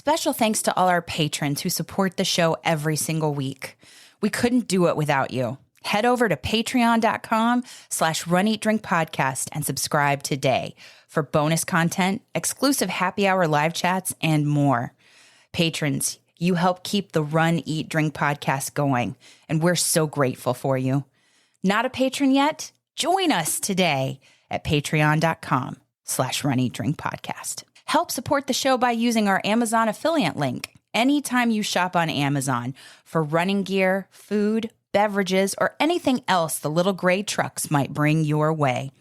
Special thanks to all our patrons who support the show every single week. We couldn't do it without you. Head over to patreon.com/runeatdrinkpodcast and subscribe today for bonus content, exclusive happy hour live chats, and more. Patrons, you help keep the Run, Eat, Drink podcast going, and we're so grateful for you. Not a patron yet? Join us today at patreon.com/runeatdrinkpodcast. Help support the show by using our Amazon affiliate link anytime you shop on Amazon for running gear, food, beverages, or anything else the little gray trucks might bring your way.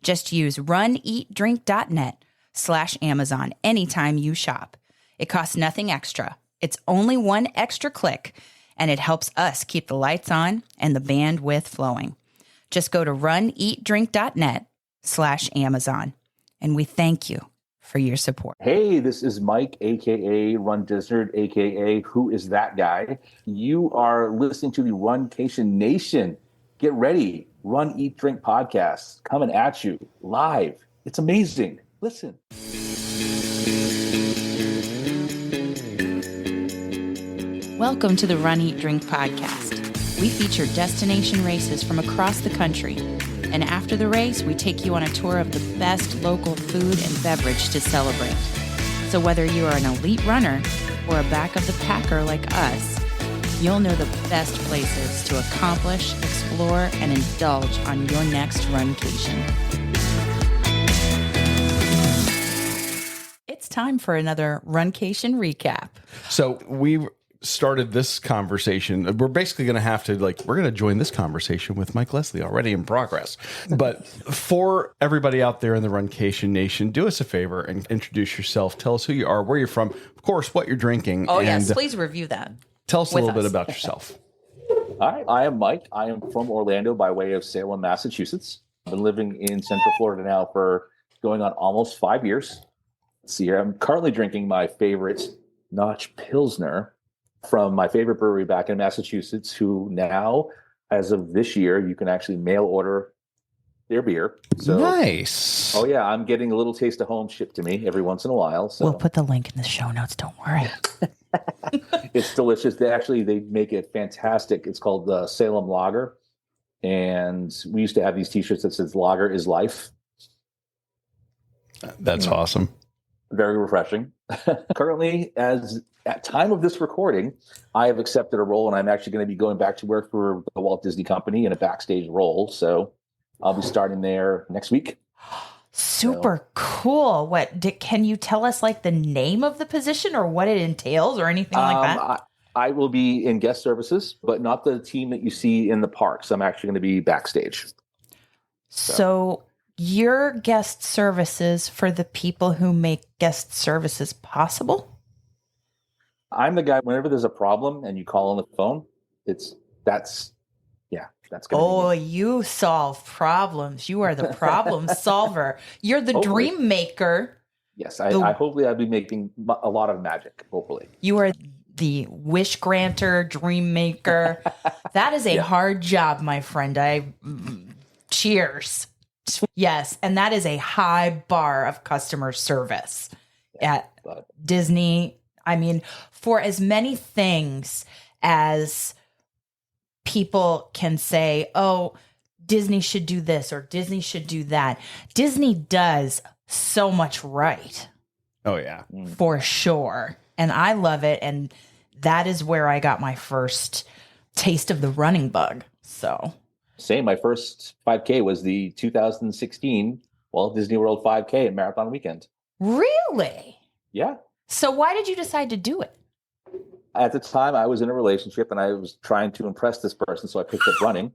Just use runeatdrink.net/Amazon anytime you shop. It costs nothing extra. It's only one extra click, and it helps us keep the lights on and the bandwidth flowing. Just go to runeatdrink.net/Amazon, and we thank you for your support. Hey, this is Mike, a.k.a. Run Dizzard, a.k.a. Who Is That Guy? You are listening to the Runcation Nation. Get ready. Run, Eat, Drink podcast coming at you live. It's amazing. Listen. Welcome to the Run, Eat, Drink podcast. We feature destination races from across the country. And after the race, we take you on a tour of the best local food and beverage to celebrate. So whether you are an elite runner or a back of the packer like us, you'll know the best places to accomplish, explore, and indulge on your next runcation. It's time for another Runcation recap. So we started this conversation. We're basically going to have to we're going to join this conversation with Mike Leslie already in progress. But for everybody out there in the Runcation Nation, do us a favor and introduce yourself. Tell us who you are, where you're from, of course, what you're drinking. Oh, yes. Please review that. Tell us a little bit about yourself. Hi, I am Mike. I am from Orlando by way of Salem, Massachusetts. I've been living in Central Florida now for going on almost 5 years. Let's see here. I'm currently drinking my favorite Notch Pilsner from my favorite brewery back in Massachusetts, who now, as of this year, you can actually mail order their beer. So, nice. Oh, yeah. I'm getting a little taste of home shipped to me every once in a while. So. We'll put the link in the show notes. Don't worry. It's delicious. They make it fantastic. It's called the Salem Lager. And we used to have these T-shirts that says "Lager is life." That's awesome. Very refreshing. Currently, at time of this recording, I have accepted a role, and I'm actually going to be going back to work for the Walt Disney Company in a backstage role. So I'll be starting there next week. Super cool. Can you tell us the name of the position or what it entails or anything like that? I will be in guest services, but not the team that you see in the parks. I'm actually going to be backstage. So your guest services for the people who make guest services possible? I'm the guy, whenever there's a problem and you call on the phone, that's going to be me. You solve problems. You are the problem solver. You're the dream maker. Yes, hopefully I'll be making a lot of magic, hopefully. You are the wish granter, dream maker. That is a hard job, my friend. Cheers. Yes, and that is a high bar of customer service at Disney. I mean, for as many things as people can say, oh, Disney should do this or Disney should do that, Disney does so much right. Oh, yeah. For sure. And I love it. And that is where I got my first taste of the running bug. So... Same. My first 5K was the 2016 Walt Disney World 5K at Marathon Weekend. Really? Yeah. So why did you decide to do it? At the time, I was in a relationship and I was trying to impress this person, so I picked up running.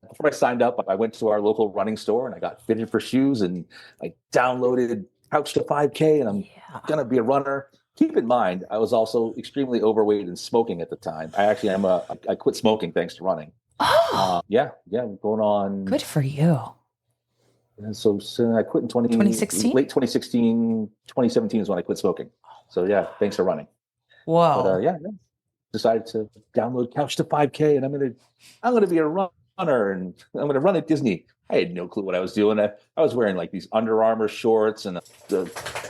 Before I signed up, I went to our local running store and I got fitted for shoes and I downloaded Couch to 5K and I'm going to be a runner. Keep in mind, I was also extremely overweight and smoking at the time. I quit smoking thanks to running. Oh, going on. Good for you. And so I quit in 2016? Late 2016, 2017 is when I quit smoking. So yeah, thanks for running. Whoa. But decided to download Couch to 5K and I'm gonna be a runner and I'm gonna run at Disney. I had no clue what I was doing. I was wearing like these Under Armour shorts, and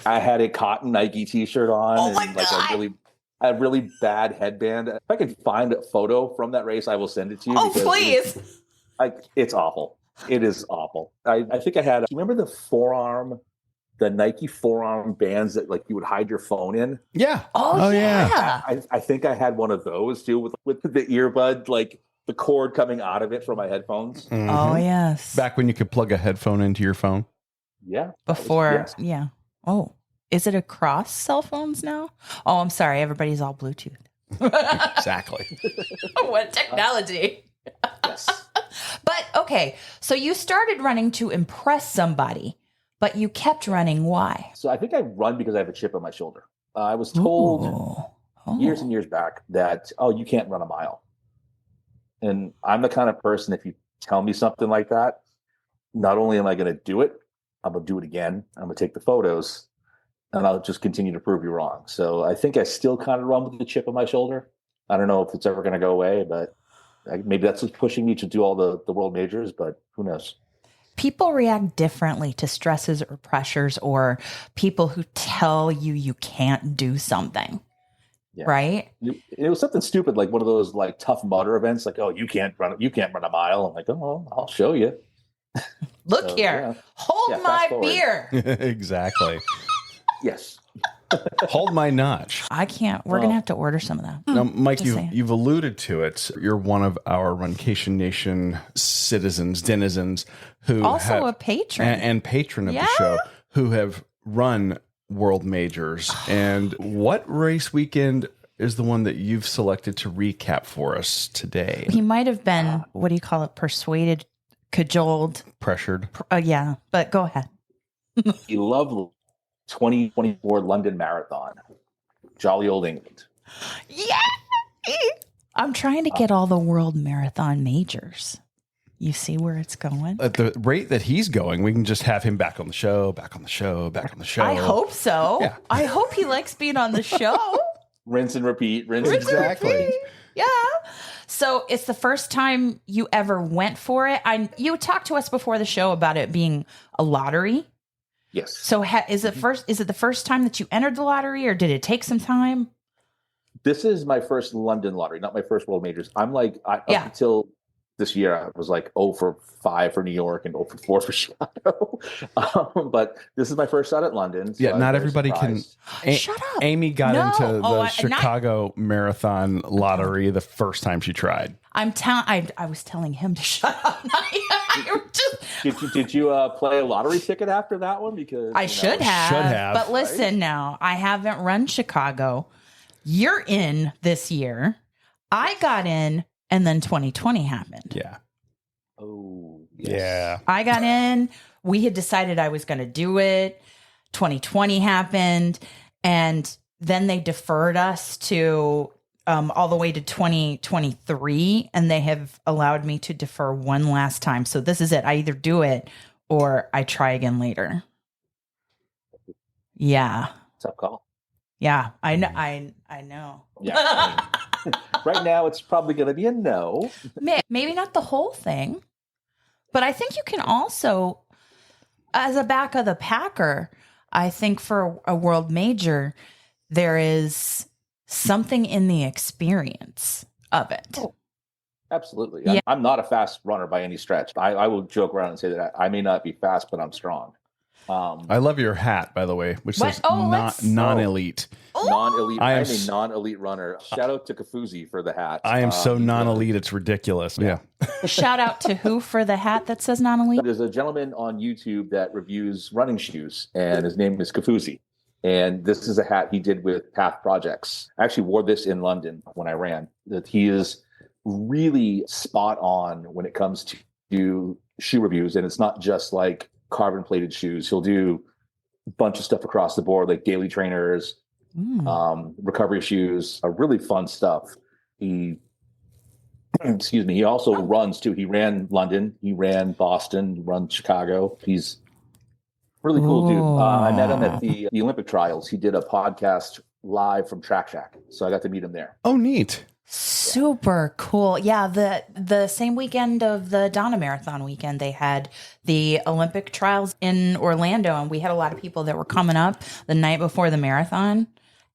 I had a cotton Nike T-shirt on, Oh my and like God. a really bad headband. If I could find a photo from that race, I will send it to you. Oh, because please. it's awful. It is awful. I think I had. Do you remember the Nike forearm bands that like you would hide your phone in? Yeah. Oh, yeah. yeah. I think I had one of those too, with the earbud, like the cord coming out of it from my headphones. Mhm. Oh, yes. Back when you could plug a headphone into your phone. Yeah. Before, Yes. yeah. Oh, is it across cell phones now? Oh, I'm sorry. Everybody's all Bluetooth. Exactly. What technology. Yes. But okay, so you started running to impress somebody, but you kept running. Why? So I think I run because I have a chip on my shoulder. I was told years and years back that, oh, you can't run a mile. And I'm the kind of person, if you tell me something like that, not only am I going to do it, I'm going to do it again. I'm going to take the photos, and I'll just continue to prove you wrong. So I think I still kind of run with the chip on my shoulder. I don't know if it's ever going to go away, but maybe that's what's pushing me to do all the world majors, but who knows? People react differently to stresses or pressures or people who tell you can't do something. Yeah. Right? It was something stupid, like one of those like Tough Mudder events, like, oh, you can't run a mile. I'm like, oh, I'll show you. Look So, here. yeah. Hold Yeah, my fast forward. beer. Exactly. Yes. Hold my notch. I can't. We're going to have to order some of that. Now, Mike, Just saying. you've alluded to it. You're one of our Runcation Nation citizens, denizens, who Also a patron. and patron of Yeah. the show, who have run world majors. And what race weekend is the one that you've selected to recap for us today? He might have been, what do you call it, persuaded, cajoled. Pressured. Yeah, but go ahead. The lovely 2024 London Marathon. Jolly old England. Yeah. I'm trying to get all the world marathon majors. You see where it's going? At the rate that he's going, we can just have him back on the show, back on the show, back on the show. I hope so. Yeah. I hope he likes being on the show. Rinse and repeat. Rinse and Exactly. repeat. Yeah. So it's the first time you ever went for it. You talked to us before the show about it being a lottery. Yes. So is it the first time that you entered the lottery, or did it take some time? This is my first London lottery, not my first world majors. I'm like, up until this year, I was like 0 for 5 for New York and 0 for 4 for Chicago. But this is my first shot at London. So Yeah, not everybody surprised. can. Shut up. Amy got No. into the Oh, Chicago Marathon lottery the first time she tried. I was telling him to shut up. Did you play a lottery ticket after that one? Because I should have. Should have, But listen now, I haven't run Chicago. You're in this year. I got in, and then 2020 happened. Yeah. Oh, yes. Yeah. I got in. We had decided I was going to do it. 2020 happened. And then they deferred us to all the way to 2023. And they have allowed me to defer one last time. So this is it. I either do it or I try again later. Yeah. Tough call. Yeah. I know. I know. Yeah. I mean, right now, it's probably going to be a no. Maybe not the whole thing, but I think you can also, as a back of the packer, I think for a world major, there is something in the experience of it. Oh, absolutely. Yeah. I'm not a fast runner by any stretch. I will joke around and say that I may not be fast, but I'm strong. I love your hat, by the way, which What? says Oh, non-elite. Non-elite. I I am am a non-elite runner. Shout out to Kafuzi for the hat. I am so non-elite, it's ridiculous. Yeah. Shout out to who for the hat that says non-elite? There's a gentleman on YouTube that reviews running shoes, and his name is Kafuzi. And this is a hat he did with Path Projects. I actually wore this in London when I ran. That he is really spot on when it comes to shoe reviews, and it's not just like carbon plated shoes. He'll do a bunch of stuff across the board, like daily trainers, recovery shoes, really fun stuff. He also runs too. He ran London, he ran Boston, he runs Chicago. He's really cool dude. I met him at the Olympic trials. He did a podcast live from Track Shack, so I got to meet him there. Oh, neat. super cool. Yeah, the same weekend of the Donna Marathon weekend, they had the Olympic trials in Orlando, and we had a lot of people that were coming up the night before the marathon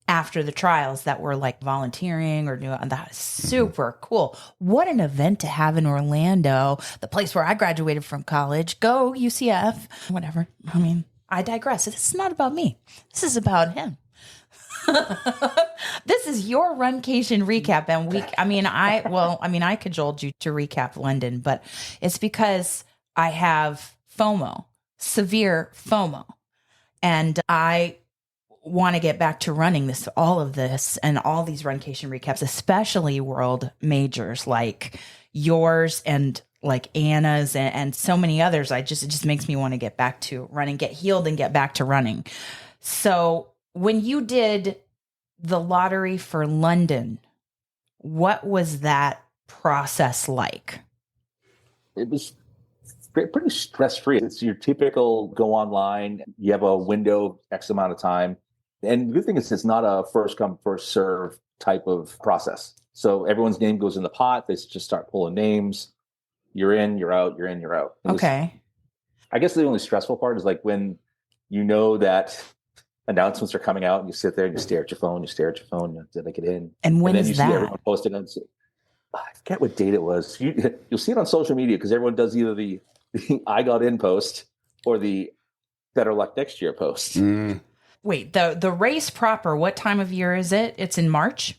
after the trials that were like volunteering or doing that. Super cool. What an event to have in Orlando, the place where I graduated from college. Go UCF, whatever. I mean, I digress. This is not about me. This is about him. This is your Runcation recap, and I cajoled you to recap London, but it's because I have FOMO, severe FOMO, and I want to get back to running all of this and all these Runcation recaps, especially world majors like yours and like Anna's and so many others. It just makes me want to get back to running, get healed and get back to running. So when you did the lottery for London, what was that process like? It was pretty stress-free. It's your typical go online, you have a window, X amount of time. And the good thing is it's not a first come, first serve type of process. So everyone's name goes in the pot. They just start pulling names. You're in, you're out, you're in, you're out. Okay. I guess the only stressful part is like when you know that announcements are coming out and you sit there and you stare at your phone, did I get in? And when then is you that? see everyone posted on, I forget what date it was. You'll see it on social media because everyone does either the I got in post or the better luck next year post. Wait, the race proper, what time of year is it? It's in March?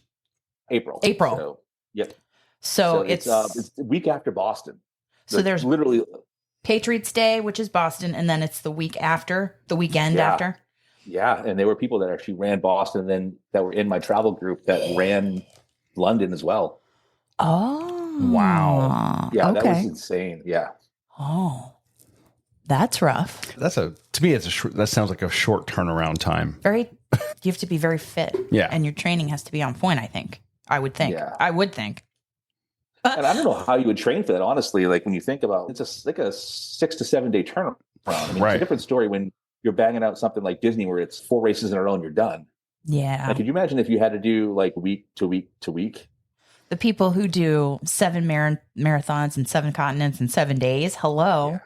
April. So, yep. So it's the week after Boston. So there's literally Patriots Day, which is Boston, and then it's the weekend after. Yeah, and there were people that actually ran Boston and then that were in my travel group that ran London as well. Oh. Wow. Yeah, okay. That was insane. Yeah. Oh. That's rough. To me, that sounds like a short turnaround time. You have to be very fit. Yeah. And your training has to be on point, I would think. Yeah. I would think. And I don't know how you would train for that, honestly. Like when you think about it's like a 6 to 7 day turnaround. I mean, It's a different story when you're banging out something like Disney where it's 4 races in a row and you're done. Yeah. Like, could you imagine if you had to do like week to week to week? The people who do 7 marathons in 7 continents in 7 days. Hello.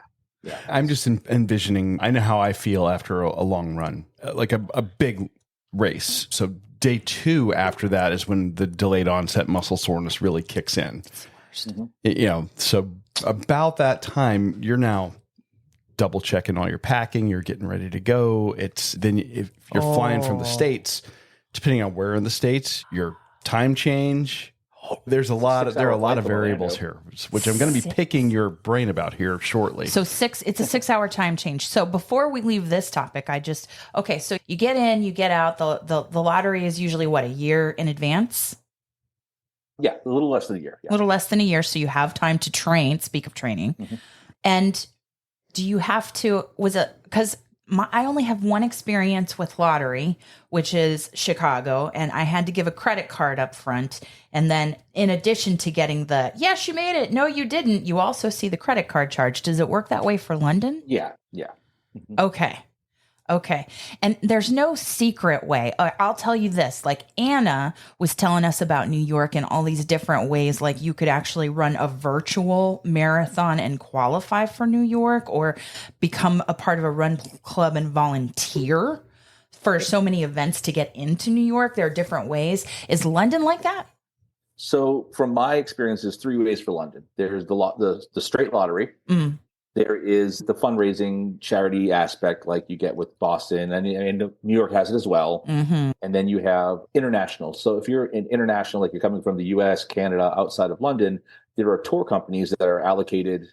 Yeah. I'm just envisioning, I know how I feel after a long run, like a big race. So day 2 after that is when the delayed onset muscle soreness really kicks in. So about that time, you're now double checking all your packing. You're getting ready to go. If you're flying from the States, depending on where in the States, your time change. There are a lot of variables here, which I'm going to be picking your brain about here shortly. So it's a 6-hour time change. So before we leave this topic, so you get in, you get out. The lottery is usually what, a year in advance? Yeah, a little less than a year. Yeah. A little less than a year. So you have time to train. Speak of training. Mm-hmm. And do you have to, because I only have one experience with lottery, which is Chicago, and I had to give a credit card up front. And then in addition to getting yes, you made it. No, you didn't. You also see the credit card charge. Does it work that way for London? Yeah. Yeah. Mm-hmm. Okay. And there's no secret way. I'll tell you this, like Anna was telling us about New York and all these different ways, like you could actually run a virtual marathon and qualify for New York or become a part of a run club and volunteer for so many events to get into New York. There are different ways. Is London like that? So from my experience, there's 3 ways for London. There's the straight lottery. Mm. There is the fundraising charity aspect like you get with Boston, and New York has it as well. Mm-hmm. And then you have international. So if you're in international, like you're coming from the US, Canada, outside of London, there are tour companies that are allocated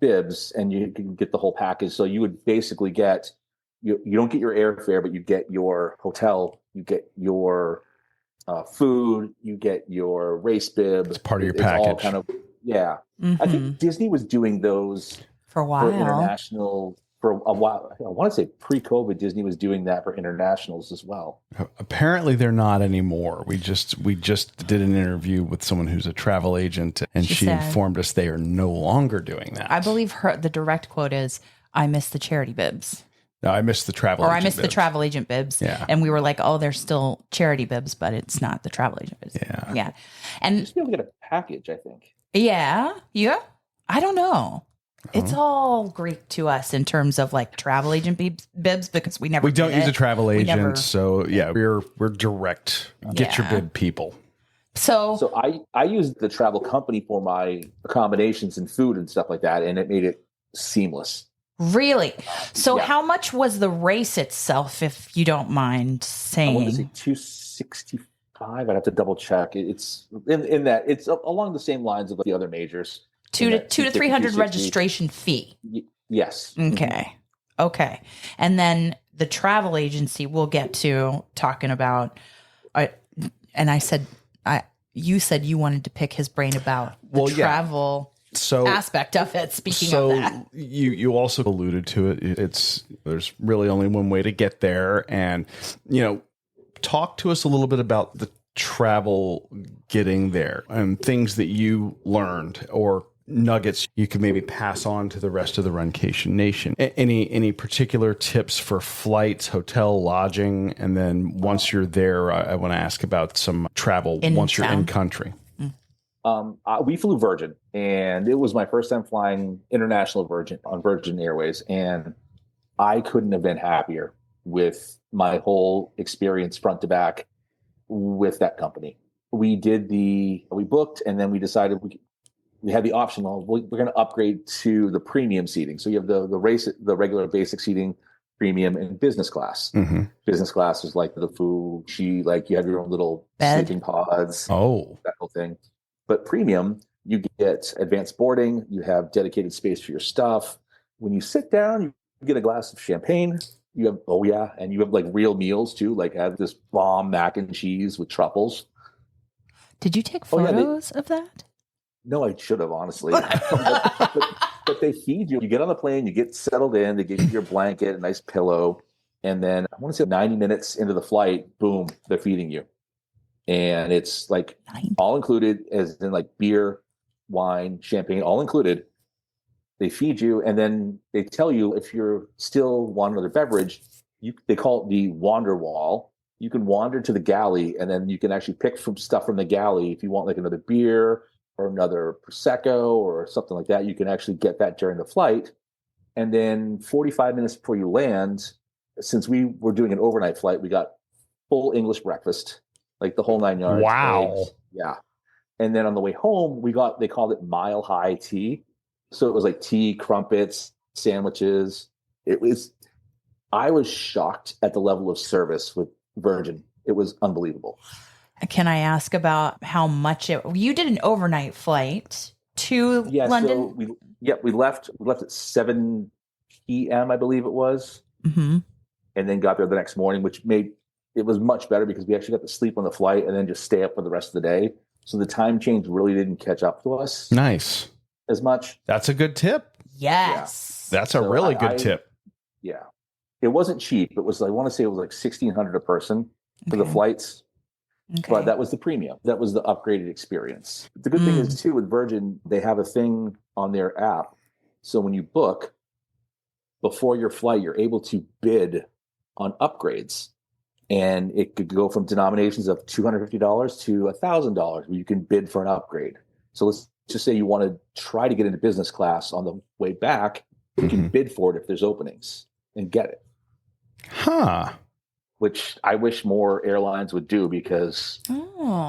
bibs and you can get the whole package. So you would basically get, you don't get your airfare, but you get your hotel, you get your food, you get your race bib. It's part of your package. All kind of, yeah. Mm-hmm. I think Disney was doing those for a while. For international, for a while. I want to say pre-COVID, Disney was doing that for internationals as well. Apparently, they're not anymore. We just did an interview with someone who's a travel agent, and she informed us they are no longer doing that. I believe the direct quote is, "I miss the charity bibs." No, I missed the travel. Or agent I missed the bibs. travel agent bibs. Yeah. And we were like, oh, they're still charity bibs, but it's not the travel agent bibs. Yeah. Yeah. You And just be able to get a package, I think. yeah. I don't know. It's all Greek to us in terms of like travel agent bibs because we never We don't did use it. a travel We agent, never- so yeah, we're direct. Get your Yeah. bib people. So So I used the travel company for my accommodations and food and stuff like that, and it made it seamless. really, so Yeah. how much was the race itself, if you don't mind I want to say saying? 265. I'd have to double check. It's in that it's along the same lines of the other majors. Two In to that 300 250, registration fee. Yes. Okay. Okay. And then the travel agency we'll get to talking about. And you said you wanted to pick his brain about the Well, yeah. travel So aspect of it. Speaking of that. you also alluded to it. There's really only one way to get there, and talk to us a little bit about the travel getting there and things that you learned or nuggets you could maybe pass on to the rest of the Runcation Nation. Any particular tips for flights, hotel, lodging, and then once you're there, I want to ask about some travel once you're in country. We flew Virgin, and it was my first time flying international Virgin on Virgin Airways, and I couldn't have been happier with my whole experience front to back with that company. We booked, and then we decided we had the option. Well, we're going to upgrade to the premium seating. So you have the regular basic seating, premium, and business class. Mm-hmm. Business class is like the food. You have your own little Bed. sleeping pods. Oh, That whole thing. But premium, you get advanced boarding. You have dedicated space for your stuff. When you sit down, you get a glass of champagne. You have and you have like real meals too. Like have this bomb mac and cheese with truffles. Did you take Oh, yeah, photos of that? No, I should have, honestly. but they feed you. You get on the plane, you get settled in, they give you your blanket, a nice pillow. And then I want to say 90 minutes into the flight, boom, they're feeding you. And it's like all included, as in like beer, wine, champagne, all included. They feed you, and then they tell you if you're still want another beverage, they call it the wander wall. You can wander to the galley, and then you can actually pick from stuff from the galley. If you want like another beer or another Prosecco or something like that, you can actually get that during the flight. And then 45 minutes before you land, since we were doing an overnight flight, we got full English breakfast, like the whole 9 yards. Wow. Eggs. Yeah. And then on the way home, they called it mile high tea. So it was like tea, crumpets, sandwiches. I was shocked at the level of service with Virgin. It was unbelievable. Can I ask about how much you did an overnight flight to London? So we left at 7 p.m. I believe it was, Mm-hmm. and then got there the next morning, which made it was much better because we actually got to sleep on the flight and then just stay up for the rest of the day. So the time change really didn't catch up to us nice. as much. That's a good tip. Yes. That's a really good tip. Yeah, it wasn't cheap. It was I want to say it was like $1,600 a person for the flights. Okay. But that was the premium. That was the upgraded experience. The good thing is, too, with Virgin, they have a thing on their app. So when you book before your flight, you're able to bid on upgrades. And it could go from denominations of $250 to $1,000 where you can bid for an upgrade. So let's just say you want to try to get into business class on the way back. You can bid for it if there's openings and get it. Huh. Which I wish more airlines would do because it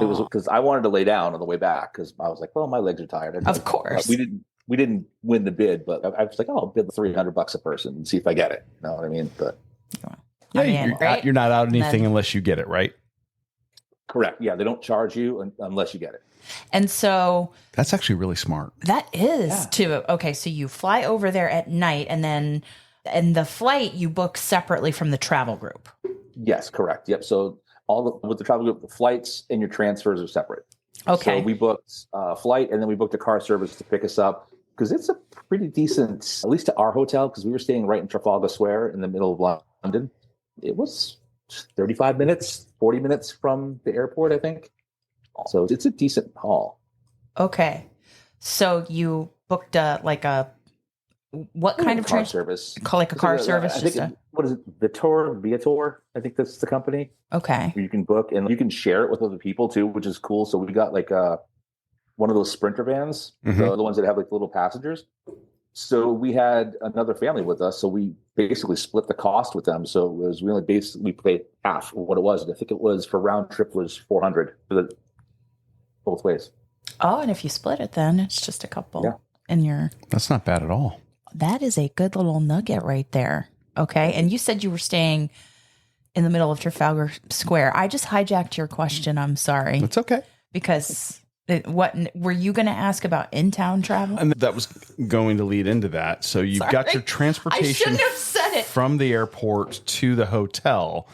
was because I wanted to lay down on the way back because I was like, well, my legs are tired. Of course. We didn't win the bid, but I was like, oh, I'll bid $300 a person and see if I get it. You know what I mean? But Yeah, you're not out anything unless you get it, right? Correct. Yeah, they don't charge you unless you get it. And so that's actually really smart. That is too. Okay, so you fly over there at night, and then the flight you book separately from the travel group. Yes, correct. Yep. So with the travel group, the flights and your transfers are separate. Okay. So we booked a flight, and then we booked a car service to pick us up because it's a pretty decent, at least to our hotel, because we were staying right in Trafalgar Square in the middle of London. It was 35 minutes, 40 minutes from the airport, I think. So it's a decent haul. Okay. So you booked a what kind of car trans service? like a car service? I think what is it? Viator. I think that's the company. Okay. Where you can book and you can share it with other people too, which is cool. So we got like one of those Sprinter vans, the ones that have like little passengers. So we had another family with us, so we basically split the cost with them. So it was we only basically paid half of what it was. And I think it was for round trip was $400 for both ways. Oh, and if you split it, then it's just a couple in your. That's not bad at all. That is a good little nugget right there. Okay, and you said you were staying in the middle of Trafalgar Square. I just hijacked your question. I'm sorry. It's okay. Because what were you going to ask about in-town travel? And that was going to lead into that. So you've got your transportation I shouldn't have said it. From the airport to the hotel.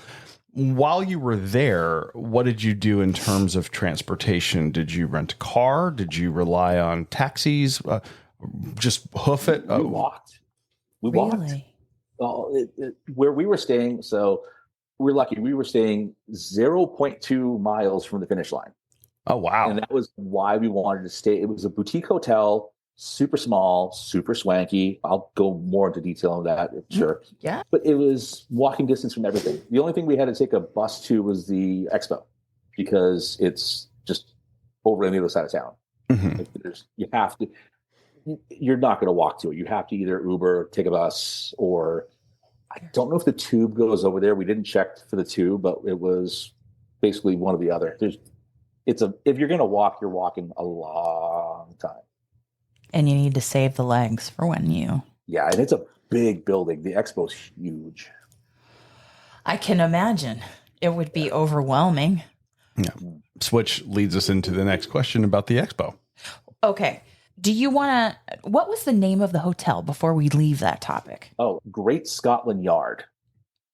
While you were there, what did you do in terms of transportation? Did you rent a car? Did you rely on taxis? Just hoof it? We walked. Really? Where we were staying, so we're lucky. We were staying 0.2 miles from the finish line. Oh, wow. And that was why we wanted to stay. It was a boutique hotel, super small, super swanky. I'll go more into detail on that, sure. Yeah. But it was walking distance from everything. The only thing we had to take a bus to was the expo because it's just over on the other side of town. You have to, you're not going to walk to it. You have to either Uber, take a bus, or I don't know if the tube goes over there. We didn't check for the tube, but it was basically one or the other. If you're going to walk, you're walking a long time. And you need to save the legs for when you. Yeah, and it's a big building. The expo's huge. I can imagine. It would be overwhelming. Yeah. Which leads us into the next question about the expo. Okay. Do you want to, what was the name of the hotel before we leave that topic? Oh, Great Scotland Yard.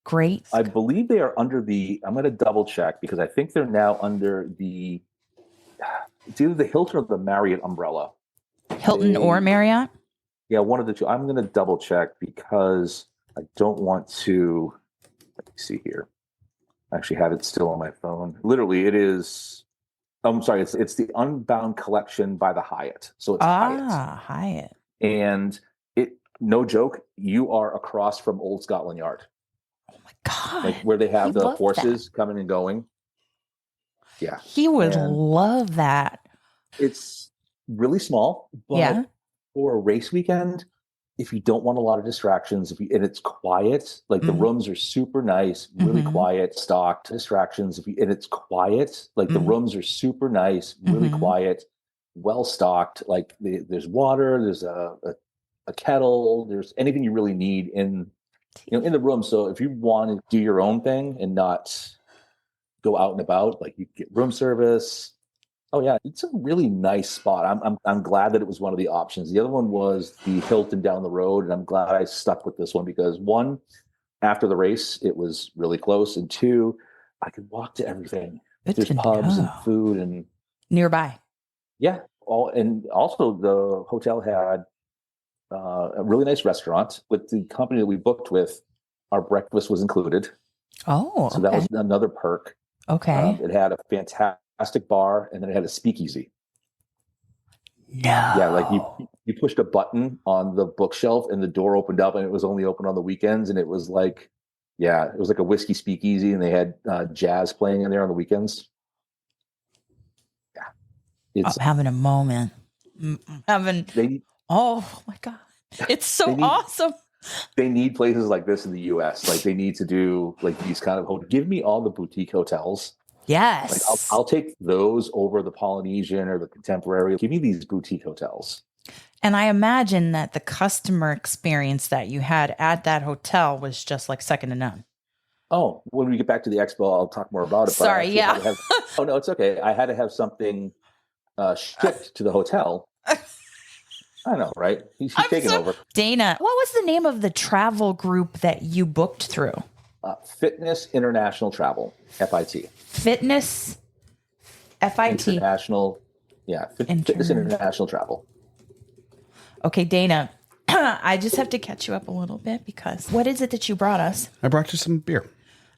Great. I believe they are under I'm going to double check because I think they're now under it's either the Hilton or the Marriott umbrella. Hilton or Marriott? Yeah, one of the two. I'm going to double check because I don't want to, let me see here. I actually have it still on my phone. Literally, it is, I'm sorry, it's the Unbound Collection by the Hyatt. So it's Hyatt. And no joke, you are across from Old Scotland Yard. Oh my God. Like where they have the horses coming and going. Yeah. He would love that. It's really small, but for a race weekend, if you don't want a lot of distractions, and it's quiet, like the rooms are super nice, really quiet, stocked, distractions, and it's quiet, like the rooms are super nice, really quiet, well stocked, like there's water, there's a kettle, there's anything you really need in the room. So if you want to do your own thing and not go out and about, like you get room service. Oh yeah, it's a really nice spot. I'm glad that it was one of the options. The other one was the Hilton down the road, and I'm glad I stuck with this one because one, after the race, it was really close, and two, I could walk to everything. There's pubs and food and nearby. Yeah, and also the hotel had a really nice restaurant with the company that we booked with. Our breakfast was included. Oh, so that was another perk. Okay. It had a fantastic bar, and then it had a speakeasy. No. Yeah, like you pushed a button on the bookshelf, and the door opened up, and it was only open on the weekends, and it was like, it was like a whiskey speakeasy, and they had jazz playing in there on the weekends. Yeah, I'm having a moment. Oh my God, it's so awesome. They need places like this in the U.S. Like they need to do like these kind of. Give me all the boutique hotels. Yes, like I'll take those over the Polynesian or the Contemporary. Give me these boutique hotels. And I imagine that the customer experience that you had at that hotel was just like second to none. Oh, when we get back to the expo, I'll talk more about it. Sorry, yeah. Oh no, it's okay. I had to have something shipped to the hotel. I know, right? He's taking over. Dana, what was the name of the travel group that you booked through? Fitness International Travel, FIT. Fitness, FIT. International, Fitness International Travel. Okay, Dana, I just have to catch you up a little bit because what is it that you brought us? I brought you some beer.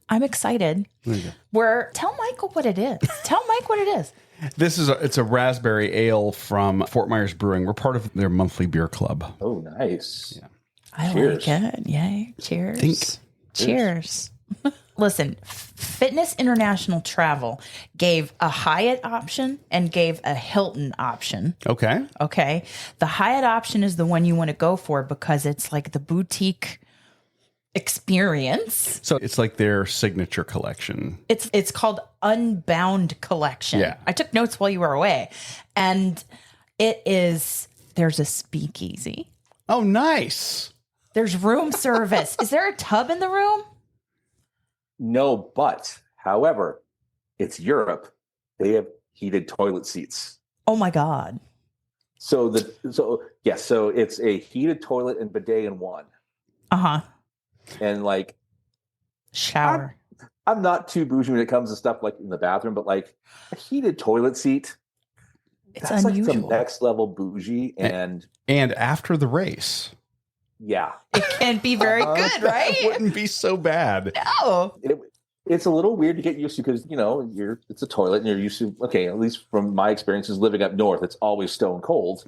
I'm excited. There you go. Tell Michael what it is. Tell Mike what it is. It's a raspberry ale from Fort Myers Brewing. We're part of their monthly beer club. Oh, nice. Yeah. I Cheers. like it. Yay. Cheers. Think. Cheers. Listen, Fitness International Travel gave a Hyatt option and gave a Hilton option. Okay. Okay. The Hyatt option is the one you want to go for because it's like the boutique experience. So it's like their signature collection. It's called Unbound Collection. Yeah. I took notes while you were away. And there's a speakeasy. Oh, nice. There's room service. Is there a tub in the room? No, but however, it's Europe. They have heated toilet seats. Oh my God. So it's a heated toilet and bidet in one. Uh-huh. And like Shower. I'm not too bougie when it comes to stuff like in the bathroom, but like a heated toilet seat. It's that's unusual. like some next level bougie And after the race. yeah. It can be very good, right? That wouldn't be so bad. No. It's a little weird to get used to because, it's a toilet and you're used to, okay, at least from my experiences living up north, it's always stone cold.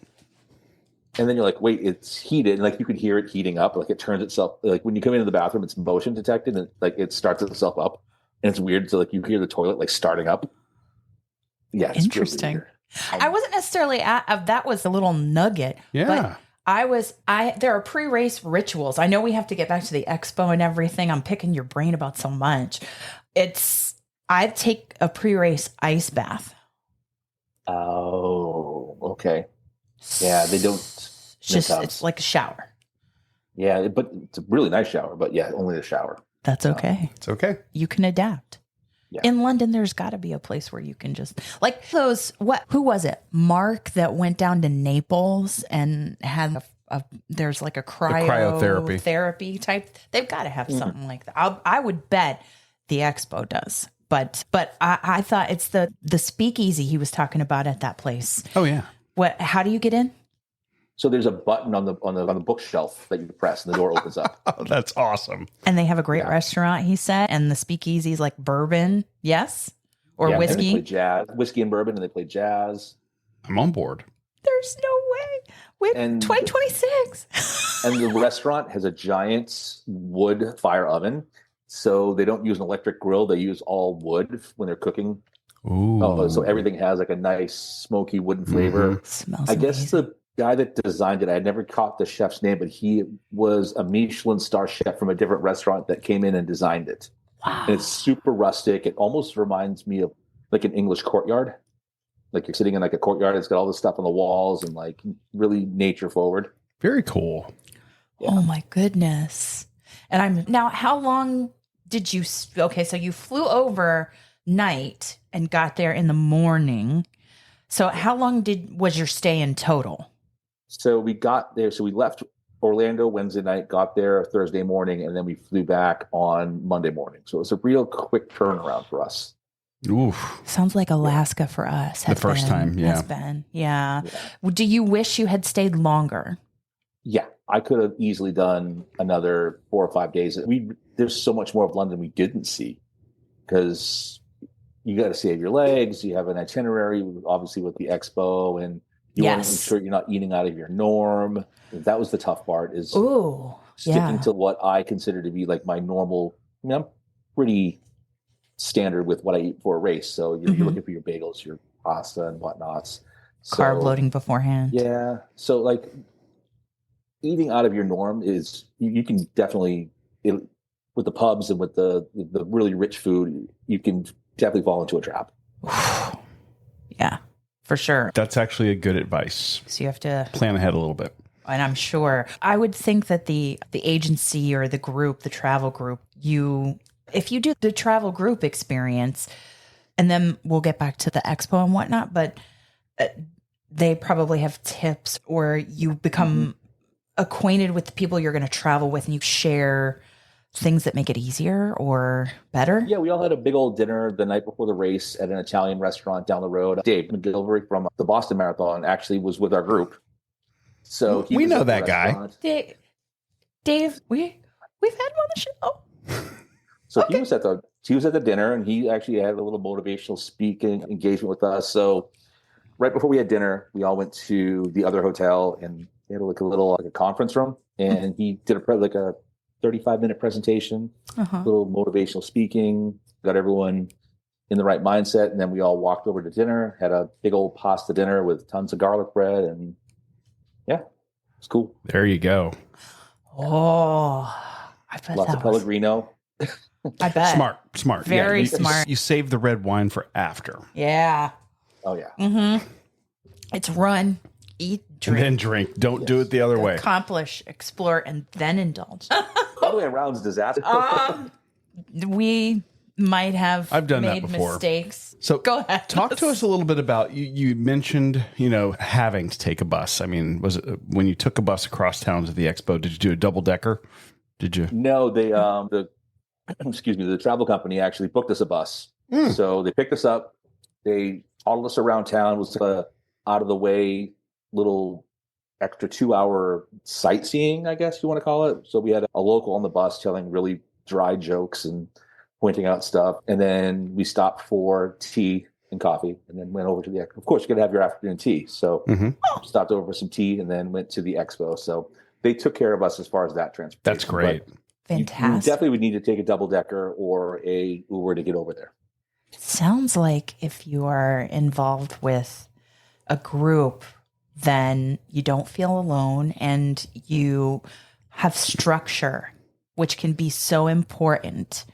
And then you're like, wait, it's heated. And like you could hear it heating up. Like it turns itself, like when you come into the bathroom, it's motion detected and like it starts itself up. And it's weird. So like you hear the toilet like starting up. Yeah. It's Interesting. Really I wasn't necessarily that was a little nugget. Yeah. But there are pre-race rituals. I know we have to get back to the expo and everything. I'm picking your brain about so much. I take a pre-race ice bath. Oh, okay. Yeah, they don't. It's like a shower. Yeah, but it's a really nice shower. But yeah, only the shower. That's okay. It's okay. You can adapt. Yeah. In London, there's got to be a place where you can just like those. Who was it? Mark that went down to Naples and had there's like a cryotherapy therapy type. They've got to have something like that. I would bet the expo does. But I thought it's the speakeasy he was talking about at that place. Oh yeah. How do you get in? So there's a button on the bookshelf that you press, and the door opens up. Oh, that's awesome. And they have a great restaurant, he said, and the speakeasy is like bourbon, yes, or whiskey. And they play jazz, whiskey and bourbon, and they play jazz. I'm on board. There's no way. With 2026. And the restaurant has a giant wood fire oven, so they don't use an electric grill. They use all wood when they're cooking. Ooh. So everything has like a nice smoky wooden flavor. Smells I guess amazing. the guy that designed it, I never caught the chef's name, but he was a Michelin star chef from a different restaurant that came in and designed it. Wow. And it's super rustic. It almost reminds me of like an English courtyard. Like you're sitting in like a courtyard. It's got all this stuff on the walls and like really nature forward. Very cool. Yeah. Oh my goodness. And now, how long did you, okay, so you flew over night and got there in the morning. So how long was your stay in total? So we got there. So we left Orlando Wednesday night, got there Thursday morning, and then we flew back on Monday morning. So it was a real quick turnaround for us. Oof. Sounds like Alaska for us. The first time, yeah. Has been, yeah. Do you wish you had stayed longer? Yeah, I could have easily done another 4 or 5 days. There's so much more of London we didn't see because you got to save your legs. You have an itinerary, obviously, with the expo, and you want to make sure you're not eating out of your norm. That was the tough part, is sticking to what I consider to be like my normal. I'm pretty standard with what I eat for a race. So you're looking for your bagels, your pasta, and whatnots. Carb loading beforehand. Yeah. So like eating out of your norm is you can definitely with the pubs and with the really rich food, you can definitely fall into a trap. Yeah, for sure. That's actually a good advice. So you have to plan ahead a little bit. And I'm sure I would think that the agency or the group, the travel group, if you do the travel group experience, and then we'll get back to the expo and whatnot, but they probably have tips, or you become acquainted with the people you're going to travel with and you share things that make it easier or better. Yeah, we all had a big old dinner the night before the race at an Italian restaurant down the road. Dave McGilvery from the Boston Marathon actually was with our group. So we know that guy. Dave, we've had him on the show. So he was at the dinner, and he actually had a little motivational speaking engagement with us. So right before we had dinner, we all went to the other hotel, and they had a little conference room, and he did like a 35-minute presentation, little motivational speaking, got everyone in the right mindset, and then we all walked over to dinner, had a big old pasta dinner with tons of garlic bread, and yeah, it's cool. There you go. Oh, I bet Lots of Pellegrino. I bet. Smart. Very You smart. You save the red wine for after. Yeah. Oh yeah. Mm-hmm. It's run, eat, drink. And then drink. Don't do it the other way. Accomplish, explore, and then indulge. The other way around is disaster. We might have I've done that made before. mistakes. So go ahead. Talk to us a little bit about, you mentioned, having to take a bus. I mean, was it when you took a bus across town to the expo, did you do a double decker? Did you? No, the travel company actually booked us a bus. So they picked us up, they hauled us around town. It was a out of the way little extra 2-hour sightseeing, I guess you want to call it. So we had a local on the bus telling really dry jokes and pointing out stuff. And then we stopped for tea and coffee and then went over to the, of course, you got to have your afternoon tea. So stopped over for some tea and then went to the expo. So they took care of us as far as that transportation. That's great. Fantastic. You definitely would need to take a double decker or a Uber to get over there. It sounds like if you are involved with a group, then you don't feel alone and you have structure, which can be so important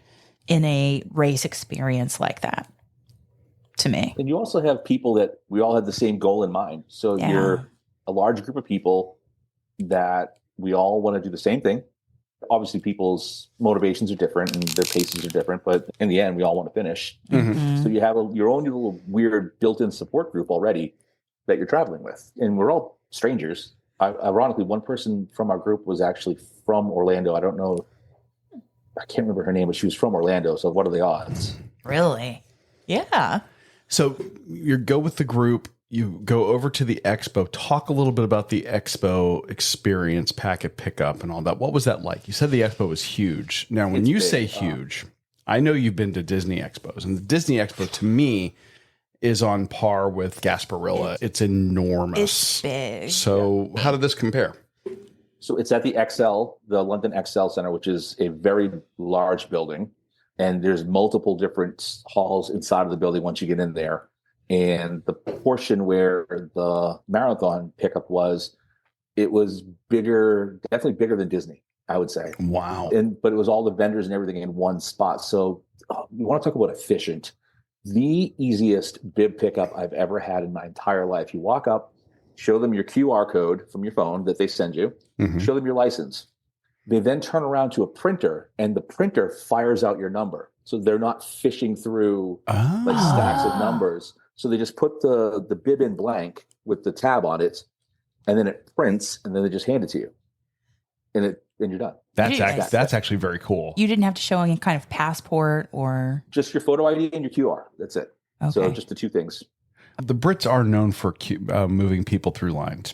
in a race experience like that, to me. And you also have people that we all have the same goal in mind. So you're a large group of people that we all want to do the same thing. Obviously, people's motivations are different and their paces are different, but in the end, we all want to finish. So you have your own little weird built-in support group already that you're traveling with. And we're all strangers. Ironically, one person from our group was actually from Orlando. I don't know. I can't remember her name, but she was from Orlando. So what are the odds? Really? Yeah. So you go with the group, you go over to the expo. Talk a little bit about the expo experience, packet pickup and all that. What was that like? You said the expo was huge. Now, when you say huge, I know you've been to Disney expos, and the Disney expo to me is on par with Gasparilla. It's enormous. It's big. So how did this compare? So it's at the the London XL Center, which is a very large building. And there's multiple different halls inside of the building once you get in there. And the portion where the marathon pickup was, it was bigger, definitely bigger than Disney, I would say. Wow. But it was all the vendors and everything in one spot. So you want to talk about efficient. The easiest bib pickup I've ever had in my entire life. You walk up, show them your QR code from your phone that they send you, show them your license. They then turn around to a printer, and the printer fires out your number. So they're not fishing through like stacks of numbers. So they just put the bib in blank with the tab on it, and then it prints, and then they just hand it to you, and you're done. That's actually very cool. You didn't have to show any kind of passport or Just your photo ID and your QR. That's it. Okay. So just the two things. The Brits are known for moving people through lines.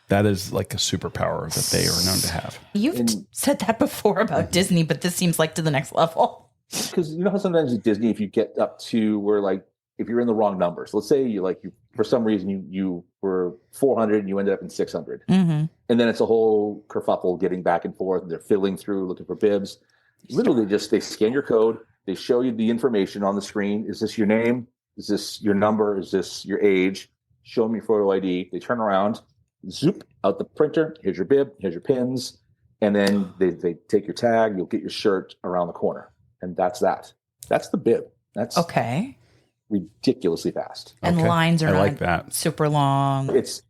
That is like a superpower that they are known to have. You've said that before about Disney, but this seems like to the next level. Because you know how sometimes at Disney, if you get up to where like, if you're in the wrong numbers, let's say you for some reason you were 400 and you ended up in 600. And then it's a whole kerfuffle getting back and forth. And they're fiddling through looking for bibs. Literally they scan your code. They show you the information on the screen. Is this your name? Is this your number? Is this your age? Show them your photo ID. They turn around, zoop out the printer. Here's your bib. Here's your pins. And then they take your tag. You'll get your shirt around the corner. And that's that. That's the bib. That's okay. Ridiculously fast. And lines are I not like that. super long. It's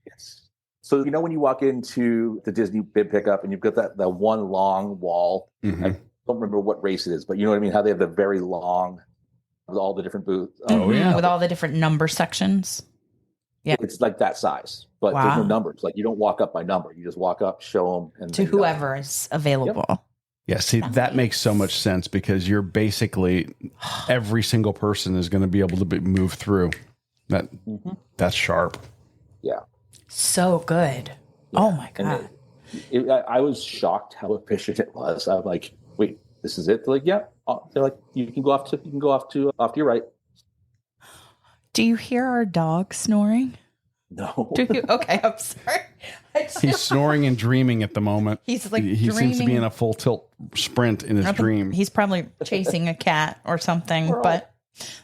so when you walk into the Disney bib pickup and you've got that one long wall. I don't remember what race it is, but you know what I mean? How they have the very long with all the different booths. With all the different number sections. Yeah. It's like that size, but there's no numbers. Like you don't walk up by number. You just walk up, show them. And to whoever is available. Yep. Yeah, see, that makes so much sense because you're basically every single person is going to be able to move through. That's sharp. Yeah. So good. Yeah. Oh my God. I was shocked how efficient it was. I'm like, wait, this is it? They're like, yeah. They're like, you can go off to your right. Do you hear our dog snoring? No. Do you? Okay, I'm sorry. He's snoring and dreaming at the moment. He's like he seems to be dreaming. in a full tilt sprint in his dream. He's probably chasing a cat or something, but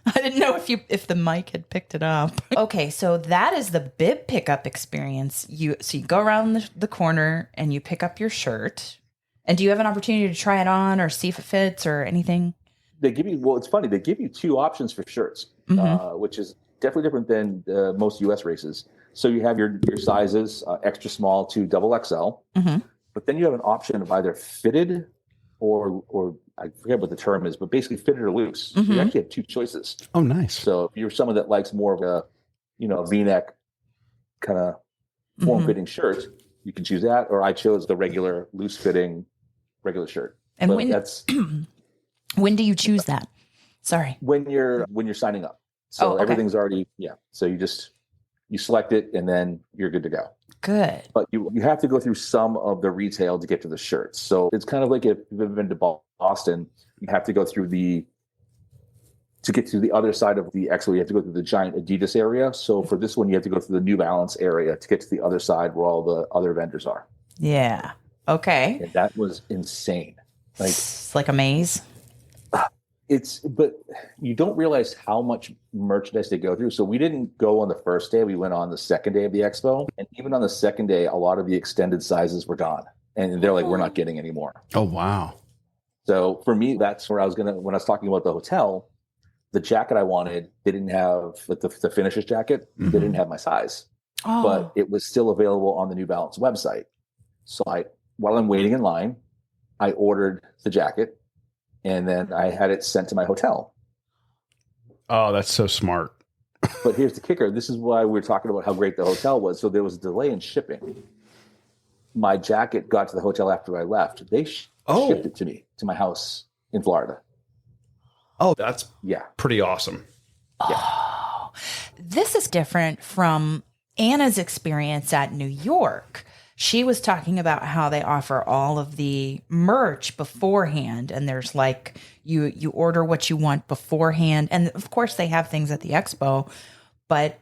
I didn't know if the mic had picked it up. Okay, so that is the bib pickup experience. You go around the corner and you pick up your shirt. And do you have an opportunity to try it on or see if it fits or anything? They give you, well, it's funny. They give you two options for shirts, which is definitely different than most U.S. races. So you have your sizes, extra small to double XL, but then you have an option of either fitted or I forget what the term is, but basically fitted or loose. So you actually have two choices. Oh, nice. So if you're someone that likes more of a, V-neck kind of form-fitting shirt, you can choose that. Or I chose the regular loose-fitting regular shirt. And but when do you choose that? Sorry. When you're signing up. So everything's already, So you select it and then you're good to go. Good. But you have to go through some of the retail to get to the shirts. So it's kind of like if you've ever been to Boston, you have to go through to get to the other side of the Expo, you have to go through the giant Adidas area. So for this one, you have to go through the New Balance area to get to the other side where all the other vendors are. Yeah. Okay. And that was insane. It's like a maze. But you don't realize how much merchandise they go through. So we didn't go on the first day. We went on the second day of the expo. And even on the second day, a lot of the extended sizes were gone. And they're like, we're not getting any more. Oh, wow. So for me, that's where when I was talking about the hotel, the jacket I wanted, they didn't have the finisher's jacket. They didn't have my size, but it was still available on the New Balance website. So while I'm waiting in line, I ordered the jacket. And then I had it sent to my hotel. Oh, that's so smart. But here's the kicker. This is why we're talking about how great the hotel was. So there was a delay in shipping. My jacket got to the hotel after I left. They shipped it to me, to my house in Florida. Oh, that's pretty awesome. Yeah. Oh, this is different from Anna's experience at New York. She was talking about how they offer all of the merch beforehand. And there's like, you order what you want beforehand. And of course they have things at the expo, but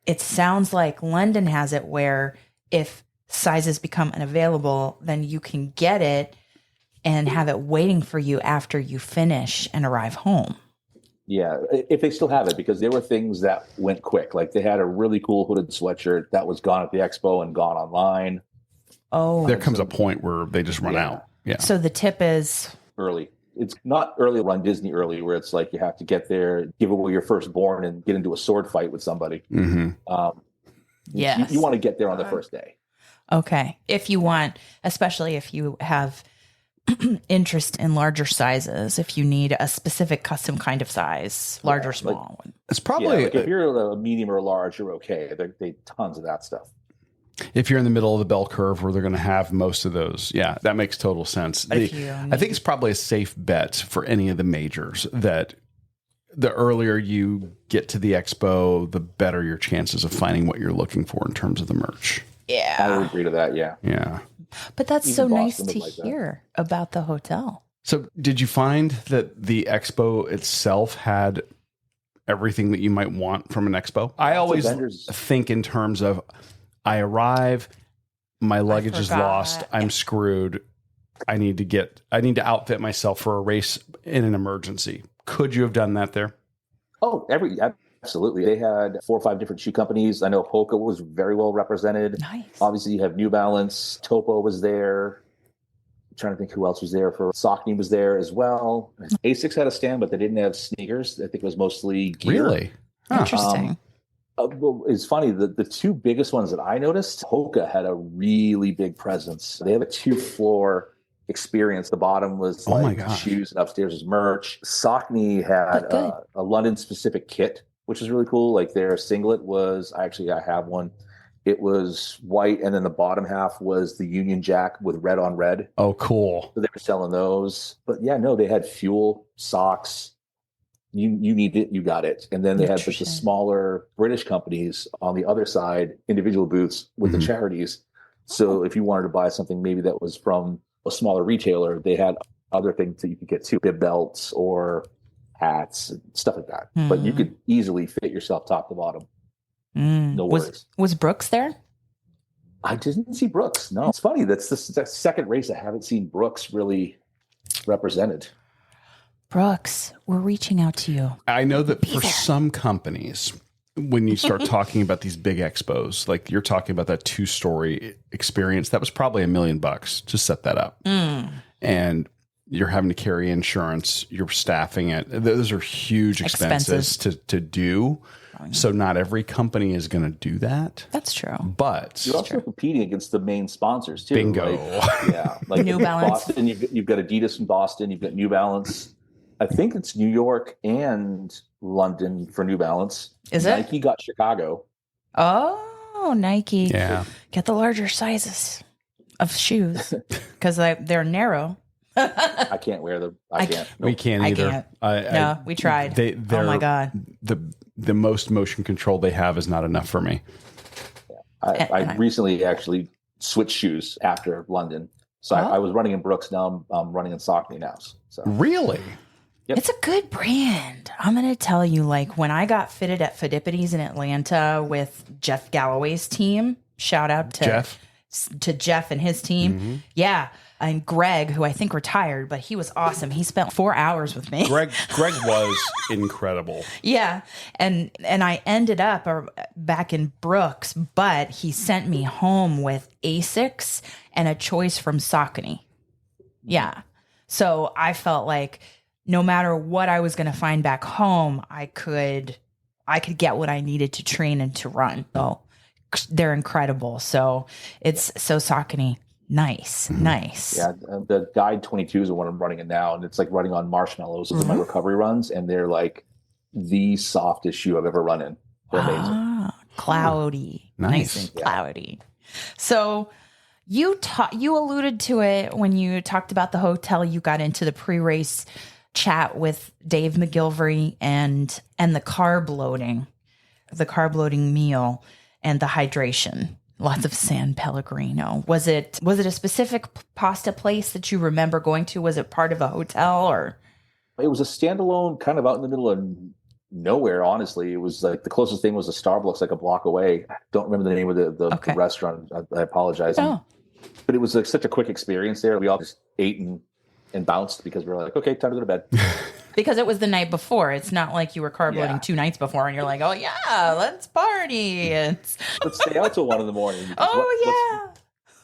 it sounds like London has it where if sizes become unavailable, then you can get it and have it waiting for you after you finish and arrive home. Yeah, if they still have it, because there were things that went quick. Like they had a really cool hooded sweatshirt that was gone at the expo and gone online. Oh, there comes a point where they just run out. Yeah. So the tip is early. It's not early Run Disney early, where it's like you have to get there, give away your firstborn, and get into a sword fight with somebody. Yes. You want to get there on the first day. Okay. If you want, especially if you have interest in larger sizes, if you need a specific custom kind of size, large or small. It's probably if you're a medium or large, you're okay. They tons of that stuff. If you're in the middle of the bell curve where they're going to have most of those. Yeah, that makes total sense. I think it's probably a safe bet for any of the majors that the earlier you get to the expo, the better your chances of finding what you're looking for in terms of the merch. Yeah. I would agree to that, yeah. Yeah. But that's even so Boston nice to hear about the hotel. So did you find that the expo itself had everything that you might want from an expo? I always think in terms of I arrive, my luggage is lost, I'm screwed. I need to outfit myself for a race in an emergency. Could you have done that there? Oh, absolutely. They had 4 or 5 different shoe companies. I know Hoka was very well represented. Nice. Obviously, you have New Balance. Topo was there. I'm trying to think who else was there. Saucony was there as well. Asics had a stand, but they didn't have sneakers. I think it was mostly gear. Really? Huh. Interesting. Well, it's funny. The 2 biggest ones that I noticed, Hoka had a really big presence. They have a 2-floor experience. The bottom was shoes and upstairs was merch. Saucony had a London specific kit, which was really cool. Like their singlet was, I have one. It was white, and then the bottom half was the Union Jack with red on red. Oh, cool. So they were selling those. But they had fuel, socks. You need it, you got it. And then they had the smaller British companies on the other side, individual booths with the charities. So if you wanted to buy something maybe that was from a smaller retailer, they had other things that you could get too, bib belts or hats and stuff like that. But you could easily fit yourself top to bottom. No worries. Was Brooks there? I didn't see Brooks. No, it's funny. That's the second race I haven't seen Brooks really represented. Brooks, we're reaching out to you. I know that for some companies, when you start talking about these big expos, like you're talking about that 2-story experience, that was probably $1 million to set that up. And you're having to carry insurance, you're staffing it. Those are huge expenses to do. So not every company is going to do that. That's true. But you're also competing against the main sponsors too. Bingo. Like New Balance. Boston, you've got Adidas in Boston, you've got New Balance. I think it's New York and London for New Balance. Is it? Nike got Chicago. Oh, Nike. Yeah. Get the larger sizes of shoes because they're narrow. I can't wear them. I can't. Nope. We can't either. No, we tried. Oh my God. The most motion control they have is not enough for me. I recently actually switched shoes after London. So I was running in Brooks. Now I'm running in Saucony now. So Really? Yep. It's a good brand. I'm going to tell you, like when I got fitted at Fidipides in Atlanta with Jeff Galloway's team, shout out to Jeff and his team. Mm-hmm. Yeah. And Greg, who I think retired, but he was awesome. He spent 4 hours with me. Greg was incredible. Yeah. And I ended up back in Brooks, but he sent me home with Asics and a choice from Saucony. Yeah. So I felt like no matter what I was going to find back home, I could get what I needed to train and to run. So they're incredible. So Saucony. Nice. Yeah, the Guide 22 is the one I'm running in now, and it's like running on marshmallows as my recovery runs, and they're like the softest shoe I've ever run in. They're amazing. Cloudy. Nice and cloudy. So you alluded to it when you talked about the hotel. You got into the pre-race chat with Dave McGilvery and the carb loading meal and the hydration. Lots of San Pellegrino. Was it a specific pasta place that you remember going to? Was it part of a hotel or? It was a standalone, kind of out in the middle of nowhere. Honestly, it was like the closest thing was a Starbucks, like a block away. I don't remember the name of the restaurant. I apologize. Oh. But it was like such a quick experience there. We all just ate and bounced because we were like, okay, time to go to bed. Because it was the night before. It's not like you were carb loading 2 nights before and you're like, oh yeah, let's party. Let's stay out till 1 a.m.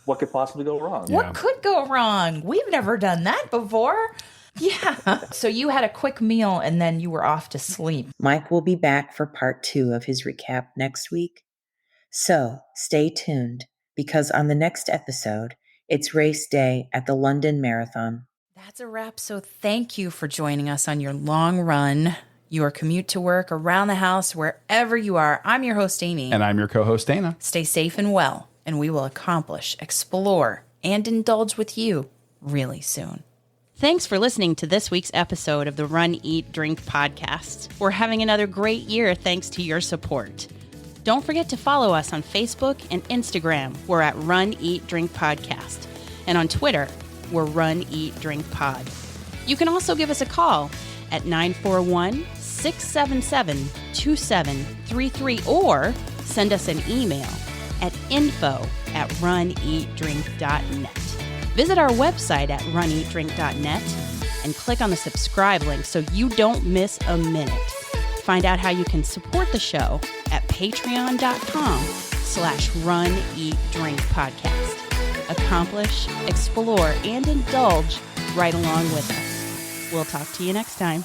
What could possibly go wrong? Yeah. What could go wrong? We've never done that before. Yeah. So you had a quick meal and then you were off to sleep. Mike will be back for part 2 of his recap next week. So stay tuned because on the next episode, it's race day at the London Marathon. That's a wrap. So thank you for joining us on your long run, your commute to work, around the house, wherever you are. I'm your host, Amy. And I'm your co-host, Dana. Stay safe and well, and we will accomplish, explore, and indulge with you really soon. Thanks for listening to this week's episode of the Run, Eat, Drink podcast. We're having another great year thanks to your support. Don't forget to follow us on Facebook and Instagram. We're at Run, Eat, Drink Podcast. And on Twitter, we're Run, Eat, Drink Pod. You can also give us a call at 941-677-2733 or send us an email at info@runeatdrink.net. Visit our website at runeatdrink.net and click on the subscribe link so you don't miss a minute. Find out how you can support the show at patreon.com/runeatdrinkpodcast. Accomplish, explore, and indulge right along with us. We'll talk to you next time.